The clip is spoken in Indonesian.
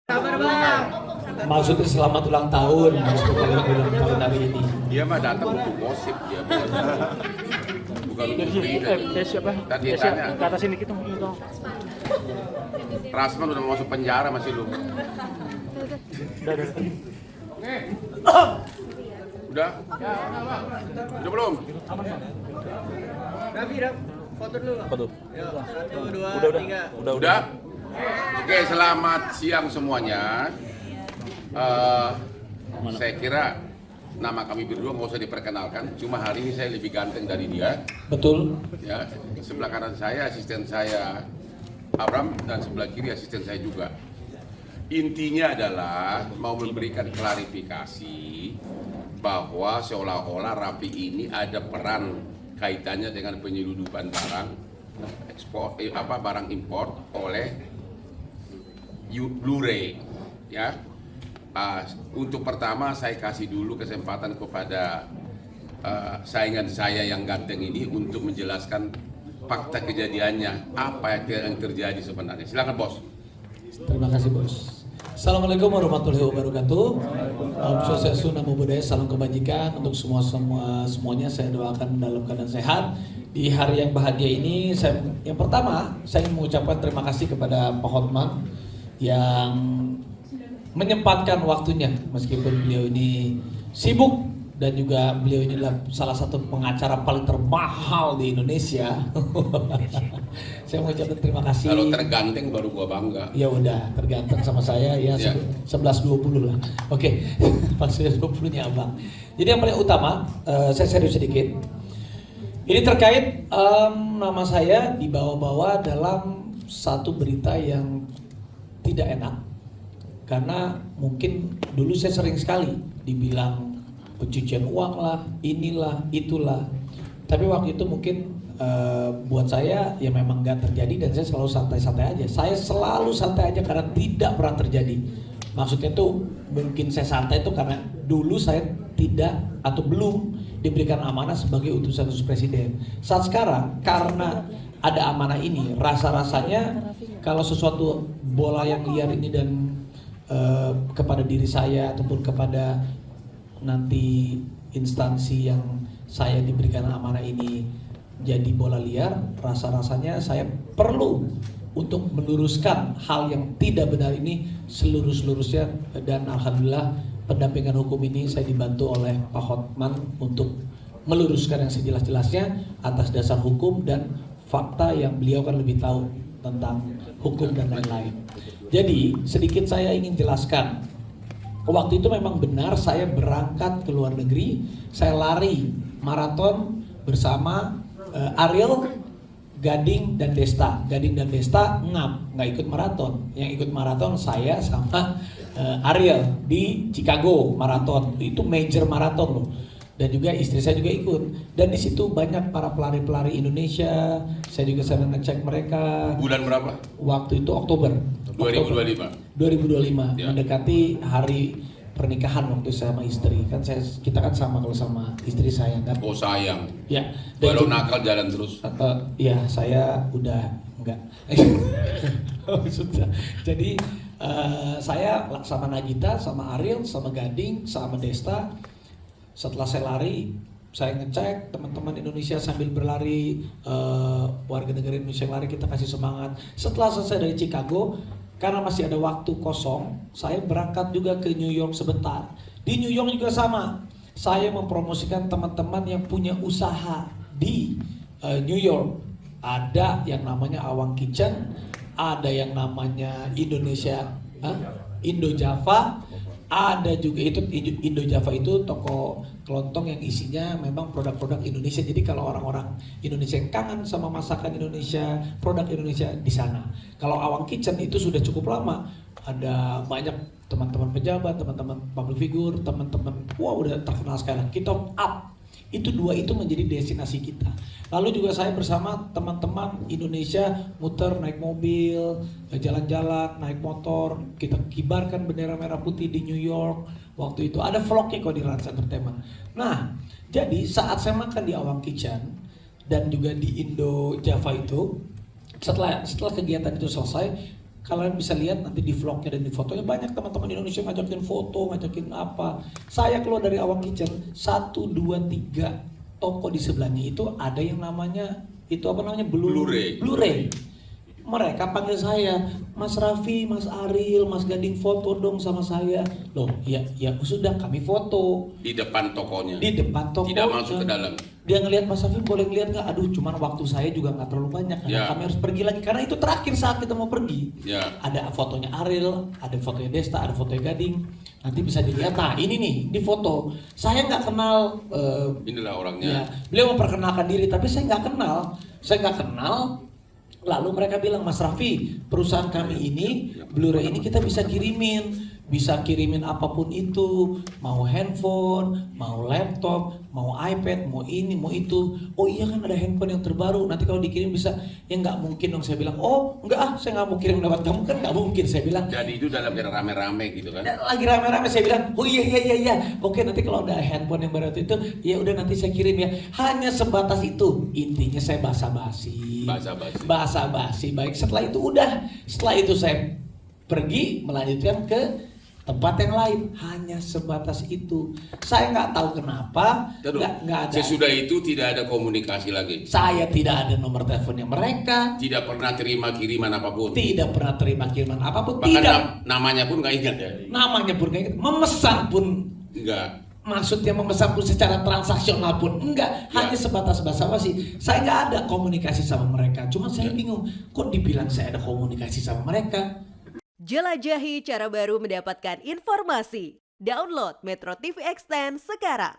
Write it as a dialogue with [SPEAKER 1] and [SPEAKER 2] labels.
[SPEAKER 1] Kabar bang.
[SPEAKER 2] Maksudnya selamat ulang tahun, maksudnya kalian ulang tahun hari ini.
[SPEAKER 3] Dia mah datang untuk gosip dia, bukan untuk berita.
[SPEAKER 1] Siapa?
[SPEAKER 3] Tadi
[SPEAKER 1] Siapa?
[SPEAKER 3] tanya,
[SPEAKER 1] Ke atas ini kita dong.
[SPEAKER 3] Rasman udah mau masuk penjara masih lu. Udah? Udah belum?
[SPEAKER 4] Raffi, foto dulu.
[SPEAKER 2] Apa tuh?
[SPEAKER 4] Yuk, 1, 2,
[SPEAKER 2] Udah.
[SPEAKER 4] 3.
[SPEAKER 3] Udah? Oke, selamat siang semuanya. Saya kira nama kami berdua nggak usah diperkenalkan. Cuma hari ini saya lebih ganteng dari dia.
[SPEAKER 2] Betul.
[SPEAKER 3] Ya, sebelah kanan saya asisten saya Abram dan sebelah kiri asisten saya juga. Intinya adalah mau memberikan klarifikasi bahwa seolah-olah Raffi ini ada peran kaitannya dengan penyeludupan barang ekspor barang impor oleh Blu-ray, ya. Untuk pertama saya kasih dulu kesempatan kepada saingan saya yang ganteng ini untuk menjelaskan fakta kejadiannya, apa yang terjadi sebenarnya. Silakan bos.
[SPEAKER 2] Terima kasih bos. Assalamualaikum warahmatullahi wabarakatuh. Om Swastiastu, Namo Buddhaya, salam kebajikan untuk semuanya. Saya doakan dalam keadaan sehat di hari yang bahagia ini. Yang pertama, saya ingin mengucapkan terima kasih kepada Pak Hotman yang menyempatkan waktunya meskipun beliau ini sibuk dan juga beliau ini adalah salah satu pengacara paling termahal di Indonesia. Saya mengucapkan terima kasih.
[SPEAKER 3] Kalau terganteng baru gua bangga.
[SPEAKER 2] Ya udah, tergantung sama saya ya, 11-20 lah. Oke, maksudnya 20-nya abang. Jadi yang paling utama, saya serius sedikit. Ini terkait nama saya dibawa-bawa dalam satu berita yang tidak enak. Karena mungkin dulu saya sering sekali dibilang pencucian uang lah, inilah, itulah. Tapi waktu itu mungkin buat saya ya memang gak terjadi dan saya selalu santai-santai aja. Saya selalu santai aja karena tidak pernah terjadi. Maksudnya tuh mungkin saya santai itu karena dulu saya tidak atau belum diberikan amanah sebagai utusan presiden. Saat sekarang karena ada amanah ini, rasa-rasanya kalau sesuatu bola yang liar ini dan kepada diri saya ataupun kepada nanti instansi yang saya diberikan amanah ini jadi bola liar, rasa-rasanya saya perlu untuk meluruskan hal yang tidak benar ini seluruh-seluruhnya. Dan alhamdulillah pendampingan hukum ini saya dibantu oleh Pak Hotman untuk meluruskan yang sejelas-jelasnya atas dasar hukum dan fakta yang beliau kan lebih tahu tentang hukum dan lain-lain. Jadi sedikit saya ingin jelaskan. Waktu itu memang benar saya berangkat ke luar negeri, saya lari maraton bersama Ariel, Gading dan Desta. Gading dan Desta nggak ikut maraton. Yang ikut maraton saya sama Ariel di Chicago maraton. Itu major maraton loh. Dan juga istri saya juga ikut. Dan di situ banyak para pelari-pelari Indonesia. Saya juga sering ngecek mereka.
[SPEAKER 3] Bulan berapa?
[SPEAKER 2] Waktu itu Oktober
[SPEAKER 3] 2025.
[SPEAKER 2] 2025
[SPEAKER 3] Ya.
[SPEAKER 2] Mendekati hari pernikahan waktu saya sama istri. Kan kita kan sama kalau sama istri saya kan.
[SPEAKER 3] Oh sayang.
[SPEAKER 2] Ya.
[SPEAKER 3] Kalau nakal jalan terus.
[SPEAKER 2] Ya saya udah enggak. Sudah. Jadi saya sama Nagita, sama Ariel, sama Gading, sama Desta. Setelah saya lari, saya ngecek teman-teman Indonesia sambil berlari, warga negara Indonesia yang lari, kita kasih semangat. Setelah selesai dari Chicago, karena masih ada waktu kosong, saya berangkat juga ke New York sebentar. Di New York juga sama, saya mempromosikan teman-teman yang punya usaha di New York. Ada yang namanya Awang Kitchen, ada yang namanya Indonesia, Indo Java. Ada juga itu Indo Java itu toko kelontong yang isinya memang produk-produk Indonesia. Jadi kalau orang-orang Indonesia yang kangen sama masakan Indonesia, produk Indonesia di sana. Kalau Awang Kitchen itu sudah cukup lama. Ada banyak teman-teman pejabat, teman-teman public figure, teman-teman udah terkenal sekali. Kita up. Itu dua itu menjadi destinasi kita. Lalu juga saya bersama teman-teman Indonesia muter naik mobil, jalan-jalan, naik motor, kita kibarkan bendera merah putih di New York. Waktu itu ada vlognya kok di Rans Entertainment. Nah, jadi saat saya makan di Awang Kitchen dan juga di Indo Java itu, setelah kegiatan itu selesai, Kalian bisa lihat nanti di vlognya dan di fotonya banyak teman-teman Indonesia ngajakin foto, ngajakin apa. Saya keluar dari Awang Kitchen, 1, 2, 3 toko di sebelahnya itu ada yang namanya itu apa namanya
[SPEAKER 3] Blu-ray.
[SPEAKER 2] Blu-ray. Mereka panggil saya, Mas Raffi, Mas Ariel, Mas Gading foto dong sama saya. Loh, ya sudah kami foto
[SPEAKER 3] Di depan tokonya.
[SPEAKER 2] di depan toko.
[SPEAKER 3] Tidak masuk ke dalam.
[SPEAKER 2] Dia ngelihat Mas Raffi boleh ngeliat nggak? Aduh, cuman waktu saya juga nggak terlalu banyak karena
[SPEAKER 3] Ya.
[SPEAKER 2] kami harus pergi lagi karena itu terakhir saat kita mau pergi.
[SPEAKER 3] Ya.
[SPEAKER 2] Ada fotonya Ariel, ada fotonya Desta, ada fotonya Gading. Nanti bisa dilihat. Nah ini nih di foto. Saya nggak kenal.
[SPEAKER 3] Inilah
[SPEAKER 2] Ya,
[SPEAKER 3] orangnya.
[SPEAKER 2] beliau memperkenalkan diri, tapi saya nggak kenal. Lalu mereka bilang, Mas Raffi, perusahaan kami ini, Blu-ray ini kita bisa kirimin apapun itu, mau handphone, mau laptop, mau iPad, mau ini, mau itu. Oh iya kan ada handphone yang terbaru, nanti kalau dikirim bisa. Ya nggak mungkin dong, saya bilang. Oh enggak saya nggak mau kirim lewat kamu, kan nggak mungkin, saya bilang.
[SPEAKER 3] Jadi itu dalam rame-rame gitu kan.
[SPEAKER 2] Ya, lagi rame-rame saya bilang, oh iya. Oke nanti kalau ada handphone yang baru itu, ya udah nanti saya kirim ya. Hanya sebatas itu. Intinya saya basa-basi. Baik, setelah itu saya pergi melanjutkan ke tempat yang lain. Hanya sebatas itu. Saya nggak tahu kenapa. Nggak ada.
[SPEAKER 3] Sesudah itu tidak ada komunikasi lagi.
[SPEAKER 2] Saya tidak ada nomor teleponnya mereka.
[SPEAKER 3] Tidak pernah terima kiriman apapun.
[SPEAKER 2] Tidak pernah terima kiriman apapun.
[SPEAKER 3] Bahkan
[SPEAKER 2] Tidak.
[SPEAKER 3] namanya pun nggak ingat ya.
[SPEAKER 2] Namanya pun kayak gitu. Memesan pun
[SPEAKER 3] Enggak.
[SPEAKER 2] maksudnya memesan pun secara transaksional pun enggak, hanya sebatas basa-basi. Saya nggak ada komunikasi sama mereka. Cuma saya bingung, kok dibilang saya ada komunikasi sama mereka?
[SPEAKER 1] Jelajahi cara baru mendapatkan informasi. Download Metro TV Extend sekarang.